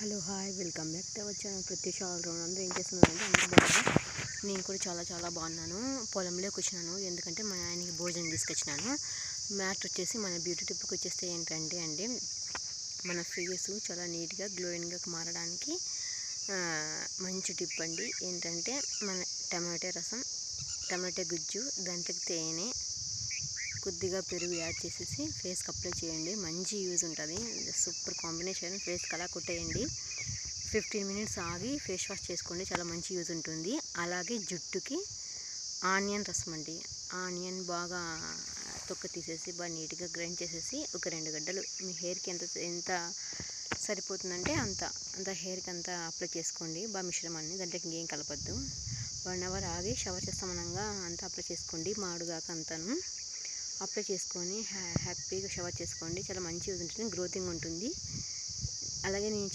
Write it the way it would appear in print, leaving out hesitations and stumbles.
Hello hi welcome back to our channel Pratyusha all round. అందరూ ఏం చేస్తున్నారంటే అందరూ బాగున్నారు. నేను కూడా చాలా బాగున్నాను. పొలంలోకి వచ్చినాను ఎందుకంటే మా ఆయనకి భోజనం తీసుకొచ్చినాను. మ్యాట్ వచ్చేసి మన బ్యూటీ టిప్కి వచ్చేస్తే ఏంటంటే అండి, మన ఫేస్ చాలా నీట్గా గ్లోయింగ్గా మారడానికి మంచి టిప్ అండి. ఏంటంటే మన టమాటో రసం, టమాటో గుజ్జు, దాంట్లోకి తేనె, కొద్దిగా పెరుగు యాడ్ చేసేసి ఫేస్కి అప్లై చేయండి. మంచి యూజ్ ఉంటుంది. Super combination. ఫేస్కి అలా కొట్టేయండి. 15 మినిట్స్ ఆగి ఫేస్ వాష్ చేసుకోండి. చాలా మంచి యూజ్ ఉంటుంది. అలాగే జుట్టుకి ఆనియన్ రసం అండి. ఆనియన్ బాగా తొక్క తీసేసి బాగా నీట్గా గ్రైండ్ చేసేసి ఒక 2 గడ్డలు మీ హెయిర్కి ఎంత సరిపోతుందంటే అంత హెయిర్కి అంతా అప్లై చేసుకోండి. బాగా మిశ్రమాన్ని దాంట్లోకి ఇంకేం కలపద్దు. 1 అవర్ ఆగి షవర్ చేస్తామనంగా అంతా అప్లై చేసుకోండి. మాడుగాక అంతాను అప్లై చేసుకొని హ్యాపీగా షవర్ చేసుకోండి. చాలా మంచి యూజ్ ఉంటుంది. గ్రోతింగ్ ఉంటుంది. అలాగే నేను